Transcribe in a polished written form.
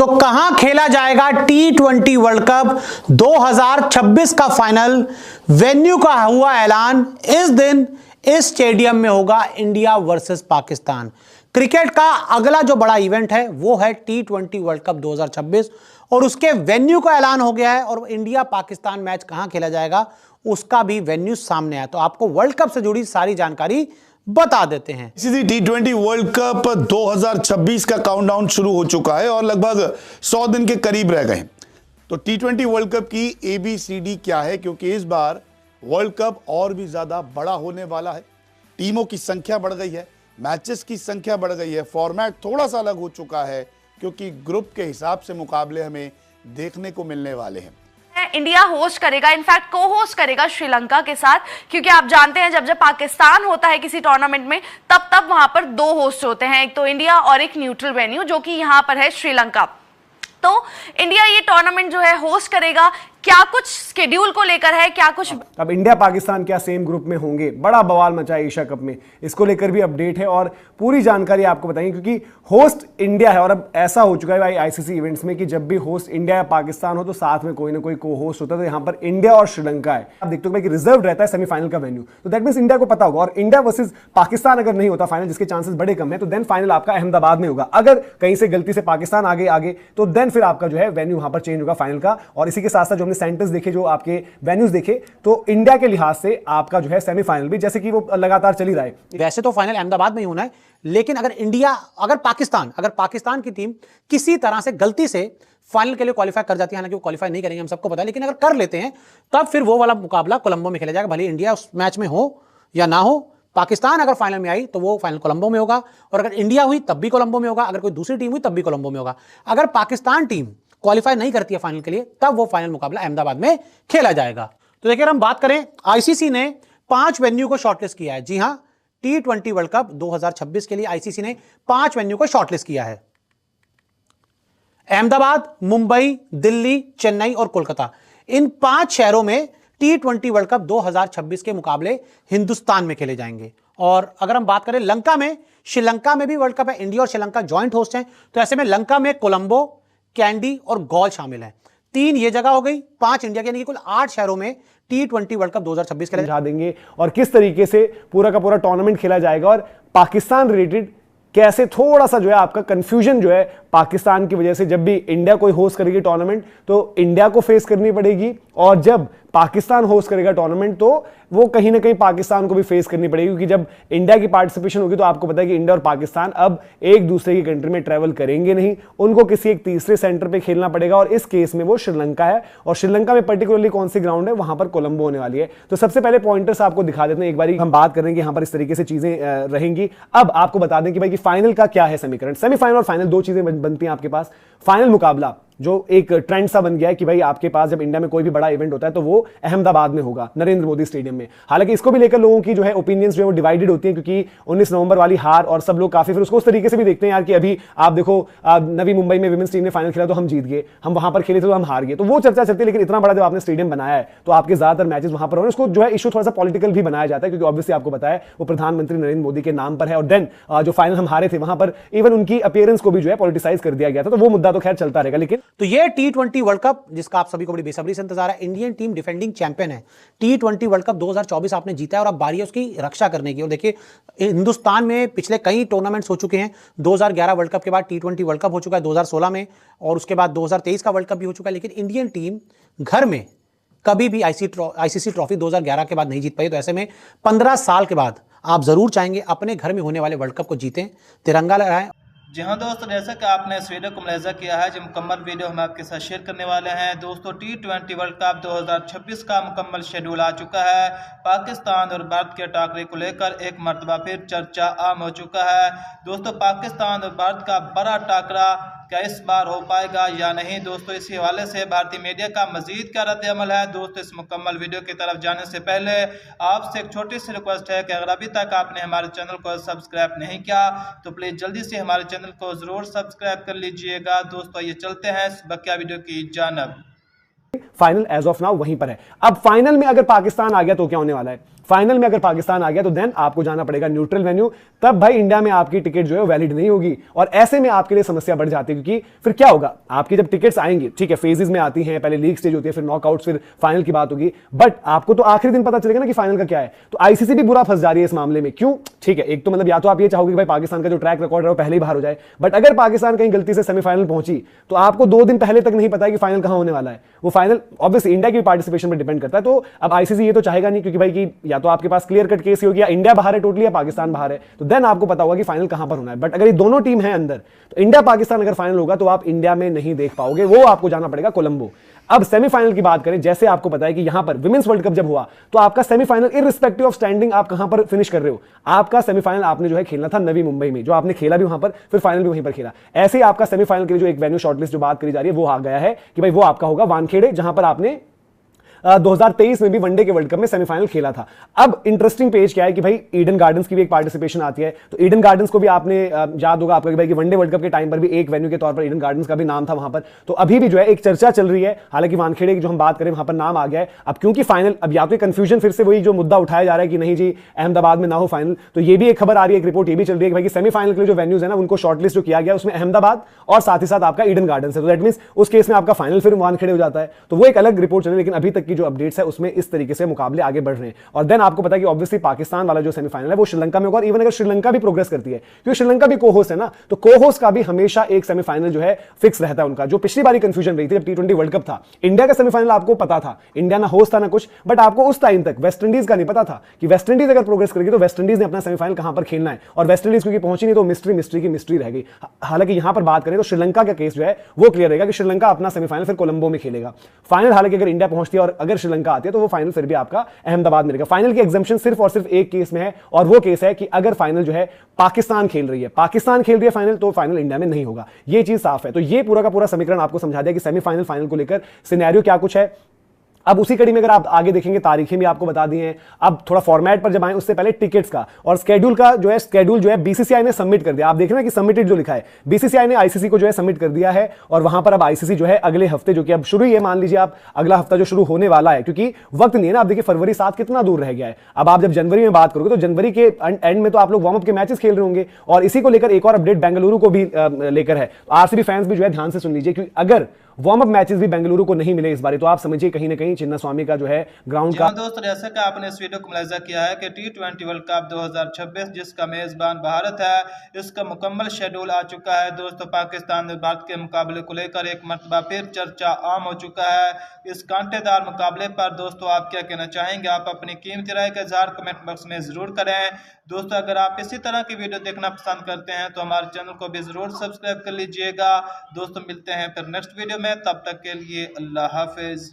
तो कहां खेला जाएगा T20 वर्ल्ड कप 2026 का फाइनल? वेन्यू का हुआ ऐलान। इस दिन इस स्टेडियम में होगा इंडिया वर्सेस पाकिस्तान। क्रिकेट का अगला जो बड़ा इवेंट है वो है T20 वर्ल्ड कप 2026 और उसके वेन्यू का ऐलान हो गया है और इंडिया पाकिस्तान मैच कहां खेला जाएगा उसका भी वेन्यू सामने आया। तो आपको वर्ल्ड कप से जुड़ी सारी जानकारी बता देते हैं। इसी T20 वर्ल्ड कप 2026 का काउंटडाउन शुरू हो चुका है और लगभग 100 दिन के करीब रह गए। तो T20 वर्ल्ड कप की ABCD क्या है, क्योंकि इस बार वर्ल्ड कप और भी ज्यादा बड़ा होने वाला है। टीमों की संख्या बढ़ गई है, मैचेस की संख्या बढ़ गई है, फॉर्मेट थोड़ा सा अलग हो चुका है क्योंकि ग्रुप के हिसाब से मुकाबले हमें देखने को मिलने वाले हैं। इंडिया होस्ट करेगा, इनफैक्ट को होस्ट करेगा श्रीलंका के साथ, क्योंकि आप जानते हैं जब जब पाकिस्तान होता है किसी टूर्नामेंट में तब तब वहां पर दो होस्ट होते हैं, एक तो इंडिया और एक न्यूट्रल वेन्यू जो कि यहां पर है श्रीलंका। तो इंडिया ये टूर्नामेंट जो है होस्ट करेगा। क्या कुछ स्केड्यूल को लेकर है, क्या कुछ अब इंडिया पाकिस्तान क्या सेम ग्रुप में होंगे, बड़ा बवाल मचा है एशिया कप में, इसको लेकर भी अपडेट है और पूरी जानकारी आपको बताएंगे क्योंकि होस्ट इंडिया है। और अब ऐसा हो चुका है भाई आईसीसी इवेंट्स में कि जब भी होस्ट इंडिया या पाकिस्तान हो तो साथ में कोई ना कोई को होस्ट होता है। तो यहाँ पर इंडिया और श्रीलंका है। आप देखते हो कि रिजर्व रहता है सेमीफाइनल का वेन्यू, तो दैट मींस इंडिया को पता होगा। और इंडिया वर्सेस पाकिस्तान अगर नहीं होता फाइनल, जिसके चांसेस बड़े कम है, तो देन फाइनल आपका अहमदाबाद में होगा। अगर कहीं से गलती से पाकिस्तान आगे तो देन फिर आपका जो है वेन्यू वहां पर चेंज होगा फाइनल का। और इसी के साथ साथ जो हमने सेंटर्स देखे, जो आपके वेन्यूज देखे, तो इंडिया के लिहाज से आपका जो है सेमीफाइनल भी जैसे कि वो लगातार चल ही रहा है। वैसे तो फाइनल अहमदाबाद में ही होना है, लेकिन अगर पाकिस्तान की टीम किसी तरह से गलती से फाइनल के लिए क्वालिफाई कर जाती है, हालांकि वो क्वालिफाई नहीं करेंगे हम सबको पता है, लेकिन अगर कर लेते हैं तब फिर वो वाला मुकाबला कोलंबो में खेला जाएगा। भले इंडिया उस मैच में हो या ना हो, पाकिस्तान अगर फाइनल में आई तो वो फाइनल कोलंबो में होगा, और अगर इंडिया हुई तब भी कोलंबो में होगा, अगर कोई दूसरी टीम हुई तब भी कोलंबो में होगा। अगर पाकिस्तान टीम क्वालिफाई नहीं करती है फाइनल के लिए तब वो फाइनल मुकाबला अहमदाबाद में खेला जाएगा। तो देखिए हम बात करें, आईसीसी ने 5 वेन्यू को शॉर्टलिस्ट किया है। जी हां, T20 वर्ल्ड कप 2026 के लिए आईसीसी ने 5 वेन्यू को शॉर्टलिस्ट किया है। अहमदाबाद, मुंबई, दिल्ली, चेन्नई और कोलकाता, इन 5 शहरों में T20 वर्ल्ड कप 2026 के मुकाबले हिंदुस्तान में खेले जाएंगे। और अगर हम बात करें लंका में, श्रीलंका में भी वर्ल्ड कप है, इंडिया और श्रीलंका जॉइंट होस्ट हैं, तो ऐसे में लंका में कोलंबो, कैंडी और गॉल शामिल हैं। 3 ये जगह हो गई, 5 इंडिया के, यानी कि कुल 8 शहरों में T20 वर्ल्ड कप 2026 के लिए समझा देंगे और किस तरीके से पूरा का पूरा टूर्नामेंट खेला जाएगा और पाकिस्तान रिलेटेड कैसे थोड़ा सा जो है आपका कंफ्यूजन जो है पाकिस्तान की वजह से, जब भी इंडिया कोई होस्ट करेगी टूर्नामेंट तो इंडिया को फेस करनी पड़ेगी, और जब पाकिस्तान होस्ट करेगा टूर्नामेंट तो वो कहीं ना कहीं पाकिस्तान को भी फेस करनी पड़ेगी। क्योंकि जब इंडिया की पार्टिसिपेशन होगी तो आपको पता है कि इंडिया और पाकिस्तान अब एक दूसरे की कंट्री में ट्रैवल करेंगे नहीं, उनको किसी एक तीसरे सेंटर पे खेलना पड़ेगा, और इस केस में वो श्रीलंका है। और श्रीलंका में पर्टिकुलरली कौन सी ग्राउंड है, वहां पर कोलंबो होने वाली है। तो सबसे पहले पॉइंटर्स आपको दिखा देते हैं, एक बार हम बात करेंगे यहाँ पर इस तरीके से चीजें रहेंगी। अब आपको बता दें कि भाई कि फाइनल का क्या है समीकरण। सेमीफाइनल और फाइनल 2 चीजें बनती हैं आपके पास। फाइनल मुकाबला जो एक ट्रेंड सा बन गया है कि भाई आपके पास जब इंडिया में कोई भी बड़ा इवेंट होता है तो वो अहमदाबाद में होगा, नरेंद्र मोदी स्टेडियम में। हालांकि इसको भी लेकर लोगों की जो है ओपिनियंस जो है वो डिवाइडेड होती हैं, क्योंकि 19 नवंबर वाली हार और सब लोग काफी फिर उसको उस तरीके से भी देखते हैं यार कि अभी आप देखो नवी मुंबई में विमेंस टीम ने फाइनल खेला तो हम जीत गए, हम वहां पर खेले थे तो हम हार गए, तो वो चर्चा चलती है। लेकिन इतना बड़ा जब आपने स्टेडियम बनाया है तो आपके ज्यादातर मैचेस वहां पर हो, उसको जो है इशू थोड़ा सा पॉलिटिकल भी बनाया जाता है, क्योंकि ऑब्वियसली आपको पता है वो प्रधानमंत्री नरेंद्र मोदी के नाम पर है। और देन जो फाइनल हम हारे थे वहां पर इवन उनकी अपीयरेंस को भी जो है पॉलिटिसाइज कर दिया गया था, तो वो मुद्दा तो खैर चलता रहेगा। लेकिन तो ये T20 वर्ल्ड कप जिसका आप सभी को बड़ी बेसब्री से इंतजार है, इंडियन टीम डिफेंडिंग चैंपियन है। T20 वर्ल्ड कप 2024 आपने जीता है और अब बारी है उसकी रक्षा करने की। और देखिए हिंदुस्तान में पिछले कई टूर्नामेंट्स हो चुके हैं। 2011 वर्ल्ड कप के बाद T20 वर्ल्ड कप हो चुका है 2016 में, और उसके बाद 2023 का वर्ल्ड कप भी हो चुका है। लेकिन इंडियन टीम घर में कभी भी आईसीसी ट्रॉफी 2011 के बाद नहीं जीत पाई। तो ऐसे में 15 साल के बाद आप जरूर चाहेंगे अपने घर में होने वाले वर्ल्ड कप को जीतें, तिरंगा लहराएं। जी हाँ दोस्तों, जैसा कि आपने इस वीडियो को मुलाहिजा किया है, जो मुकम्मल वीडियो हम आपके साथ शेयर करने वाले हैं। दोस्तों T20 वर्ल्ड कप 2026 का मुकम्मल शेड्यूल आ चुका है। पाकिस्तान और भारत के टाकरे को लेकर एक मरतबा फिर चर्चा आम हो चुका है। दोस्तों पाकिस्तान और भारत का बड़ा टाकरा क्या इस बार हो पाएगा या नहीं? दोस्तों इसी हवाले से भारतीय मीडिया का मजीद क्या रद्द अमल है? दोस्तों इस मुकम्मल वीडियो की तरफ जाने से पहले आपसे एक छोटी सी रिक्वेस्ट है कि अगर अभी तक आपने हमारे चैनल को सब्सक्राइब नहीं किया तो प्लीज जल्दी से हमारे चैनल को जरूर सब्सक्राइब कर लीजिएगा। दोस्तों ये चलते हैं बकिया वीडियो की जानब। फाइनल एज ऑफ नाउ वहीं पर है। अब फाइनल में अगर पाकिस्तान आ गया तो क्या होने वाला है? फाइनल में अगर पाकिस्तान आ गया तो देन आपको जाना पड़ेगा न्यूट्रल वेन्यू, तब भाई इंडिया में आपकी टिकट जो है वैलिड नहीं होगी, और ऐसे में आपके लिए समस्या बढ़ जाती है, क्योंकि फिर क्या होगा, आपकी जब टिकट्स आएंगी, ठीक है फेजेस में आती हैं, पहले लीग स्टेज होती है, फिर नॉकआउट्स, फिर फाइनल की बात होगी, बट आपको तो आखिरी दिन पता चलेगा ना कि फाइनल का क्या है। तो आईसीसी भी बुरा फंस जा रही है इस मामले में। क्यों? ठीक है, एक तो मतलब या तो आप ये चाहोगे कि भाई पाकिस्तान का जो ट्रैक रिकॉर्ड है वो पहले ही बाहर हो जाए, बट अगर पाकिस्तान कहीं गलती से सेमीफाइनल पहुंची तो आपको 2 दिन पहले तक नहीं पता है कि फाइनल कहां होने वाला है। वो फाइनल ऑब्वियसली इंडिया की पार्टिसिपेशन पर डिपेंड करता है। तो अब आईसीसी ये तो चाहेगा नहीं, क्योंकि भाई कि या तो आपके पास क्लियर केस ही होगी, या इंडिया बाहर है टोटली या पाकिस्तान बाहर है, तो देन आपको पता होगा कि फाइनल कहां पर होना है। बट अगर ये दोनों टीम है अंदर, तो इंडिया पाकिस्तान अगर फाइनल होगा तो आप इंडिया में नहीं देख पाओगे, वो आपको जाना पड़ेगा कोलंबो। अब सेमीफाइनल की बात करें, जैसे आपको पता है कि यहां पर विमेंस वर्ल्ड कप जब हुआ तो आपका सेमीफाइनल इररिस्पेक्टिव ऑफ स्टैंडिंग आप कहां पर फिनिश कर रहे हो, आपका सेमीफाइनल आपने जो है खेलना था नवी मुंबई में, जो आपने खेला भी वहां पर, फिर फाइनल भी वहीं पर खेला। ऐसे ही आपका सेमीफाइनल के लिए जो एक वेन्यू शॉर्टलिस्ट जो बात करी जा रही है वो आ गया है कि भाई वो आपका होगा वानखेड़े, जहां पर आपने 2023 में भी वनडे के वर्ल्ड कप में सेमीफाइनल खेला था। अब इंटरेस्टिंग पेज क्या है कि भाई ईडन गार्डन्स की भी एक पार्टिसिपेशन आती है, तो ईडन गार्डन्स को भी आपने याद होगा आपको कि भाई कि वनडे वर्ल्ड कप के टाइम पर भी एक वेन्यू के तौर पर ईडन गार्डन्स का भी नाम था वहां पर। तो अभी भी जो है एक चर्चा चल रही है, हालांकि वानखेड़े की जो हम बात करें वहां पर नाम आ गया है। अब क्योंकि फाइनल, अब या तो कंफ्यूजन फिर से वही जो मुद्दा उठाया जा रहा है कि नहीं जी अहमदाबाद में ना हो फाइनल, तो ये भी एक खबर आ रही है, एक रिपोर्ट ये भी चल रही है कि भाई सेमीफाइनल के लिए जो वेन्यूज है ना उनको शॉर्टलिस्ट जो किया गया उसमें अहमदाबाद और साथ ही साथ आपका ईडन गार्डन्स है। तो दैट मींस उस केस में आपका फाइनल फिर वानखेड़े हो जाता है। तो वो एक अलग रिपोर्ट चल रही है, लेकिन अभी तक की जो अपडेट्स है उसमें इस तरीके से मुकाबले आगे बढ़ रहे हैं। और देन आपको पता है कि ऑब्वियसली पाकिस्तान वाला जो सेमीफाइनल है वो श्रीलंका में होगा, और इवन अगर श्रीलंका भी प्रोग्रेस करती है, क्योंकि श्रीलंका भी को-होस्ट है ना, तो को-होस्ट का भी हमेशा एक सेमीफाइनल जो है फिक्स रहता है उनका। जो पिछली बारी कंफ्यूजन रही थी जब T20 वर्ल्ड कप था, इंडिया का सेमीफाइनल आपको पता था, इंडिया ना होस्ट था ना कुछ, बट आपको उस टाइम तक वेस्ट इंडीज का नहीं पता था कि वेस्ट इंडीज अगर प्रोग्रेस करेगी तो वेस्ट इंडीज ने अपना सेमीफाइनल कहां पर खेलना है, और वेस्ट इंडीज क्योंकि पहुंची नहीं तो मिस्ट्री की मिस्ट्री रह गई। हालांकि यहां पर बात करें तो श्रीलंका का केस जो है वो क्लियर रहेगा कि श्रीलंका अपना सेमीफाइनल फिर कोलंबो में खेलेगा। फाइनल हालांकि अगर इंडिया पहुंचती है और अगर श्रीलंका आती है तो वो फाइनल फिर भी आपका अहमदाबाद में रहेगा। फाइनल की एग्जम्पशन सिर्फ और सिर्फ एक केस में है, और वो केस है कि अगर फाइनल जो है पाकिस्तान खेल रही है फाइनल, तो फाइनल इंडिया में नहीं होगा। ये चीज साफ है। तो ये पूरा का पूरा समीकरण आपको समझा दिया कि सेमीफाइनल फाइनल को लेकर सिनेरियो क्या कुछ है। अब उसी कड़ी में अगर आप आगे देखेंगे, तारीखें भी आपको बता दी हैं। अब थोड़ा फॉर्मेट पर जब आए उससे पहले टिकट्स का और स्केड्यूल जो है बीसीसीआई ने सबमिट कर दिया। आप देख रहे हैं कि सबमिटेड जो लिखा है, बीसीसीआई ने आईसीसी को जो है सबमिट कर दिया है, और वहां पर अब आईसीसी जो है अगले हफ्ते, जो कि अब शुरू ही है, मान लीजिए आप अगला हफ्ता जो शुरू होने वाला है, क्योंकि वक्त नहीं है ना। आप देखिए फरवरी 7 कितना दूर रह गया है। अब आप जब जनवरी में बात करोगे तो जनवरी के एंड में तो आप लोग वार्म अप के मैचेस खेल रहे होंगे, और इसी को लेकर एक और अपडेट बेंगलुरु को भी लेकर है। आरसीबी फैंस भी जो है ध्यान से सुन लीजिए, क्योंकि अगर वार्म अप मैचेस भी बेंगलुरु को नहीं मिले इस बार, तो आप समझिए कहीं ना कहीं चिन्नास्वामी का जो है ग्राउंड का। दोस्तों, जैसा कि आपने इस वीडियो को मुलाहिजा किया है कि T20 वर्ल्ड कप 2026 जिसका मेजबान भारत है, इसका मुकम्मल शेड्यूल आ चुका है। दोस्तों, पाकिस्तान और भारत के मुकाबले को लेकर एक मरतबा फिर चर्चा आम हो चुका है। इस कांटेदार मुकाबले पर दोस्तों आप क्या कहना चाहेंगे? आप अपनी कीमती राय का इज़हार कमेंट बॉक्स में जरूर करें। दोस्तों, अगर आप इसी तरह की वीडियो देखना पसंद करते हैं तो हमारे चैनल को भी जरूर सब्सक्राइब कर लीजिएगा। दोस्तों, मिलते हैं फिर नेक्स्ट वीडियो में, तब तक के लिए अल्लाह हाफिज।